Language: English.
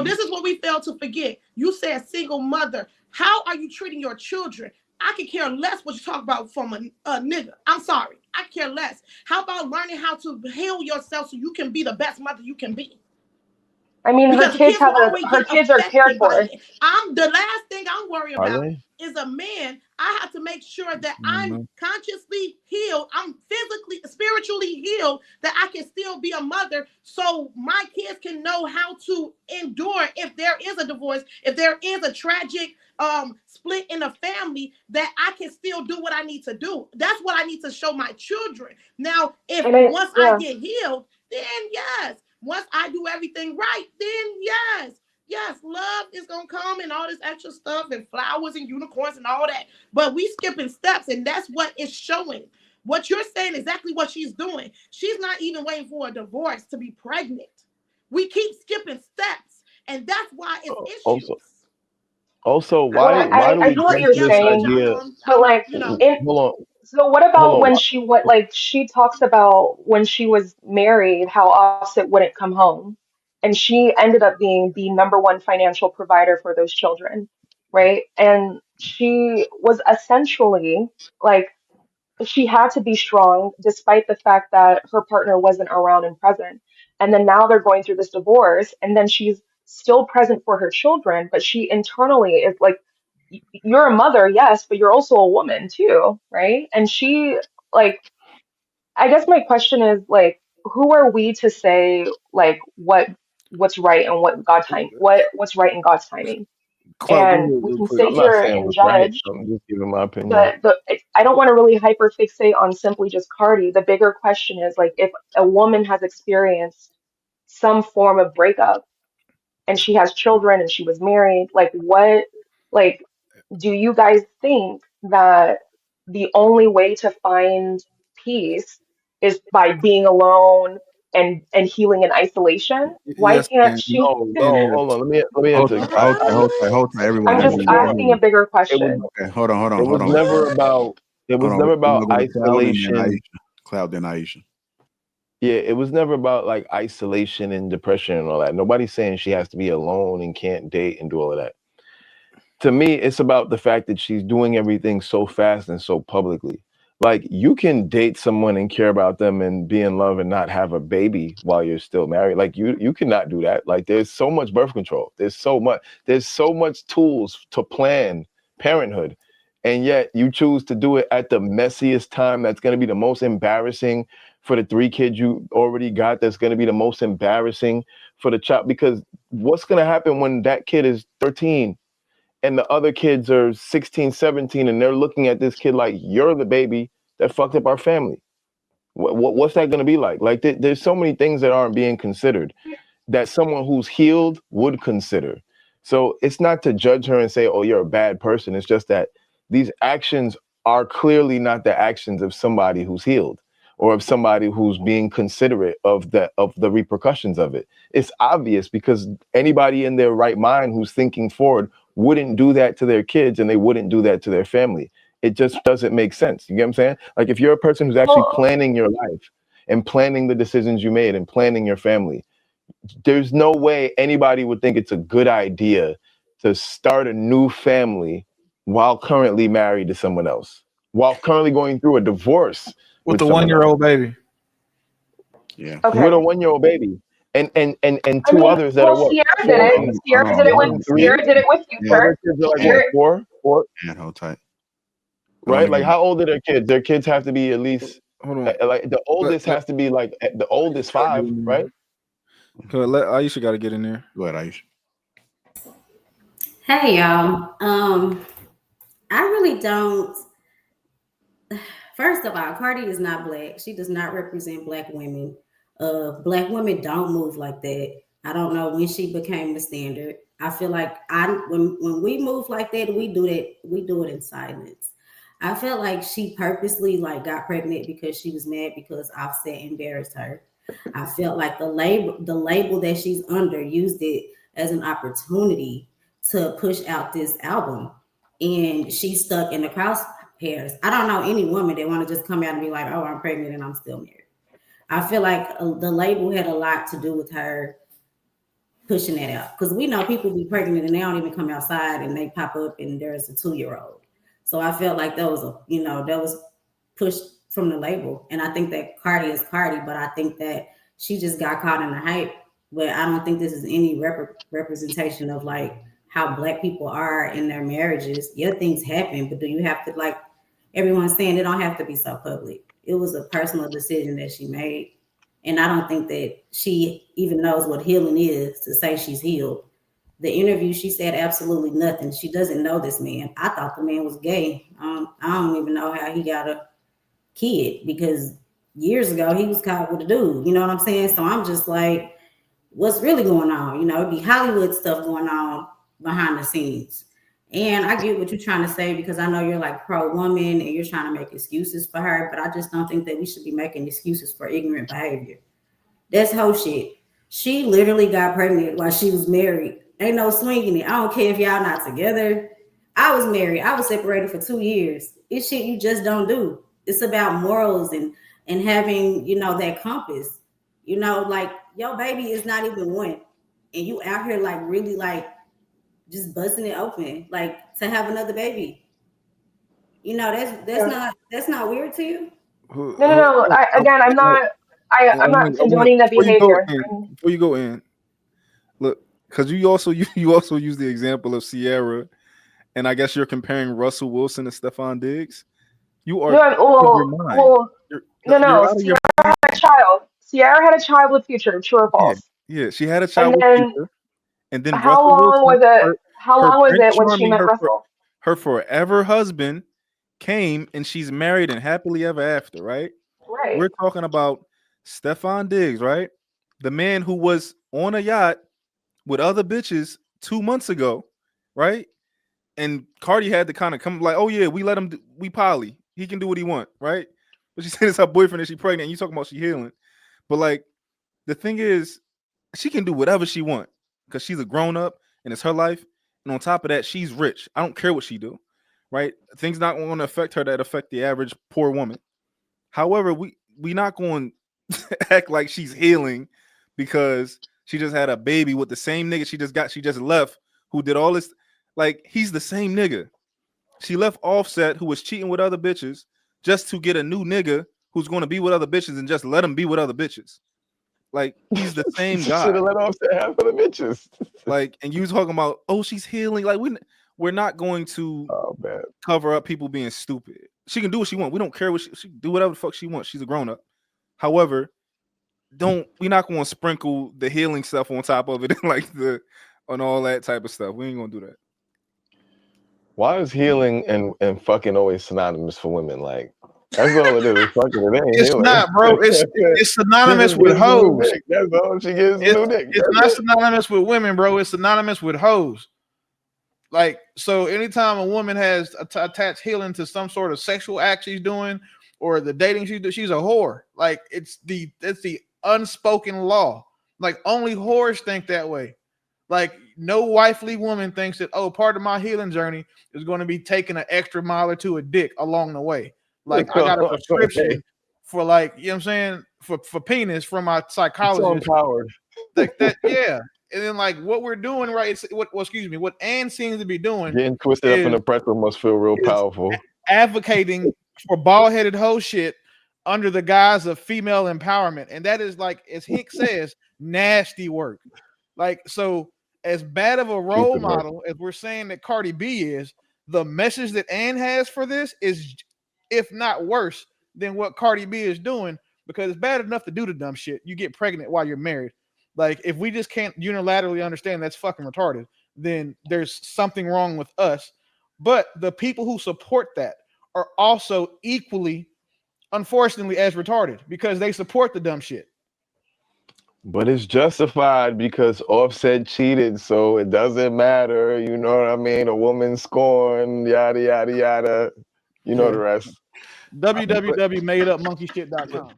So this is what we fail to forget. You said single mother. How are you treating your children? I could care less what you talk about from a nigga. I'm sorry. I care less. How about learning how to heal yourself so you can be the best mother you can be? I mean, Because the kids will always her get kids are cared affected by for. it. I'm the last thing I'm worried Are about they? is a man. I have to make sure that I'm Mhm. consciously healed, I'm physically, spiritually healed, that I can still be a mother, so my kids can know how to endure if there is a divorce, if there is a tragic split in a family, that I can still do what I need to do. That's what I need to show my children. Now, if once I get healed, then yes. Once I do everything right, then yes. Yes, love is gonna come and all this extra stuff and flowers and unicorns and all that. But we skipping steps, and that's what it's showing. What you're saying, exactly what she's doing. She's not even waiting for a divorce to be pregnant. We keep skipping steps, and that's why it's issues. Also, Well, why do I we hear what jump you're to this saying, idea? but like, Hold so what about on. when she talks about when she was married, how Offset wouldn't come home, and she ended up being the number one financial provider for those children, right? And she was essentially like, she had to be strong despite the fact that her partner wasn't around and present. And then now they're going through this divorce, and then she's still present for her children, but she internally is like, you're a mother, yes, but you're also a woman too, right? And she, like, I guess my question is like, who are we to say like what's right and what's right in God's timing? Clark, go And ahead we real can quick. sit I'm not here saying and what's right. judge, I'm just giving my opinion. but I don't want to really hyperfixate on simply just Cardi. The bigger question is like, if a woman has experienced some form of breakup and she has children and she was married, like, do you guys think that the only way to find peace is by being alone and healing in isolation? Why Yes, can't and she? No, it no, is. hold on. Let me Hold answer. tight, hold tight, hold tight, hold tight, everyone. I'm I just need y'all. asking a bigger It was question. Okay, hold on, hold on, it hold was on. never about Hold on. We're gonna go to Cloud and then isolation. Aisha. Cloud, then Aisha. Yeah, it was never about like isolation and depression and all that. Nobody's saying she has to be alone and can't date and do all of that. To me, it's about the fact that she's doing everything so fast and so publicly. Like you can date someone and care about them and be in love and not have a baby while you're still married. Like you cannot do that. Like there's so much birth control. There's so much tools to plan parenthood. And yet you choose to do it at the messiest time that's going to be the most embarrassing for the 3 kids you already got. That's going to be the most embarrassing for the child, because what's going to happen when that kid is 13 and the other kids are 16, 17, and they're looking at this kid like, you're the baby that fucked up our family. What's that going to be like? Like, there's so many things that aren't being considered that someone who's healed would consider. So it's not to judge her and say, oh, you're a bad person. It's just that these actions are clearly not the actions of somebody who's healed or of somebody who's being considerate of the repercussions of it. It's obvious because anybody in their right mind who's thinking forward wouldn't do that to their kids and they wouldn't do that to their family. It just doesn't make sense. You get what I'm saying? Like if you're a person who's actually Well, planning your life and planning the decisions you made and planning your family, there's no way anybody would think it's a good idea to start a new family while currently married to someone else, while currently going through a divorce with with the someone 1 year else, old baby. okay. with a 1-year-old baby, and I 2 mean, others that well, are what, Sierra did 4 it. and Hold Sierra on, did it hold with on. 3. And Other Future. kids are like what, Sierra, 4, and hold tight. Hold on right? Like again. how old are their kids? Their kids have to be at least Hold on. like the oldest has to be like the oldest 5, right? Let Aisha got to get in there. Go ahead, Aisha. Hey y'all. I really don't. First of all, Cardi is not black. She does not represent black women. Black women don't move like that. I don't know when she became the standard. I feel like when we move like that, we do it in silence. I feel like she purposely like got pregnant because she was mad because Offset embarrassed her. I felt like the label that she's under used it as an opportunity to push out this album, and she's stuck in the crosshairs. I don't know any woman that want to just come out and be like, "Oh, I'm pregnant and I'm still married." I feel like the label had a lot to do with her pushing that out, because we know people be pregnant and they don't even come outside and they pop up and there's a 2-year-old. So I felt like that was that was pushed from the label, and I think that Cardi is Cardi, but I think that she just got caught in the hype. But I don't think this is any representation of like how Black people are in their marriages. Yeah, things happen, but do you have to, like everyone's saying, it don't have to be so public. It was a personal decision that she made. And I don't think that she even knows what healing is to say she's healed. The interview, she said absolutely nothing. She doesn't know this man. I thought the man was gay. I don't even know how he got a kid, because years ago he was caught with a dude. You know what I'm saying? So I'm just like, what's really going on? It'd be Hollywood stuff going on behind the scenes. And I get what you're trying to say, because I know you're like pro-woman and you're trying to make excuses for her, but I just don't think that we should be making excuses for ignorant behavior. That's whole shit. She literally got pregnant while she was married. Ain't no swinging it. I don't care if y'all not together. I was married. I was separated for 2 years. It's shit you just don't do. It's about morals and having, that compass. Like your baby is not even one. And you out here like really like just busting it open, like to have another baby. That's not weird to you. No. I'm not condoning that behavior. Before you go in, look, because you also use the example of Sierra, and I guess you're comparing Russell Wilson to Stephon Diggs. You are Sierra had a child. Sierra had a child with Future. True or false? Yeah, she had a child with Future. And then how long was it when she met Russell? Her forever husband came, and she's married and happily ever after, right? Right. We're talking about Stephon Diggs, right? The man who was on a yacht with other bitches 2 months ago, right? And Cardi had to kind of come like, oh yeah, we let him, we poly. He can do what he want, right? But she said it's her boyfriend and she pregnant, and you talking about she healing. But like, the thing is, she can do whatever she want because she's a grown up and it's her life. And on top of that, she's rich. I don't care what she do, right? Things not going to affect her that affect the average poor woman. However, we not going to act like she's healing because she just had a baby with the same nigga she just left, who did all this. Like, he's the same nigga. She left Offset, who was cheating with other bitches, just to get a new nigga who's going to be with other bitches and just let him be with other bitches. Like, he's the same guy. Should have let Offset have for the bitches. Like, and you talking about, oh, she's healing. Like, we're not going to cover up people being stupid. She can do what she wants. We don't care what she can do whatever the fuck she wants. She's a grown up. However, we're not going to sprinkle the healing stuff on top of it, like on all that type of stuff. We ain't gonna do that. Why is healing and fucking always synonymous for women? Like, that's all it is. Fucking, it ain't it's healing. not, bro. It's synonymous with hoes. That's all she gets. It's not synonymous with women, bro. It's synonymous with hoes. Like, so anytime a woman has attached healing to some sort of sexual act she's doing or the dating she's doing, she's a whore. Like, it's the unspoken law. Like, only whores think that way. Like, no wifely woman thinks that, oh, part of my healing journey is going to be taking an extra mile or two a dick along the way. Like, I got a prescription for, like, you know what I'm saying, for penis from my psychologist. Like that, yeah. And then, like, what we're doing, right? What Ann seems to be doing, getting twisted up in the pretzel must feel real powerful. Advocating for bald-headed hoe shit under the guise of female empowerment, and that is, like, as Hick says, nasty work. Like, so as bad of a role model as we're saying that Cardi B is, the message that Ann has for this is, if not worse than what Cardi B is doing, because it's bad enough to do the dumb shit. You get pregnant while you're married. Like, if we just can't unilaterally understand that's fucking retarded, then there's something wrong with us. But the people who support that are also equally, unfortunately, as retarded because they support the dumb shit. But it's justified because Offset cheated, so it doesn't matter. You know what I mean? A woman scorned, yada, yada, yada. You know the rest. www.madeupmonkeyshit.com.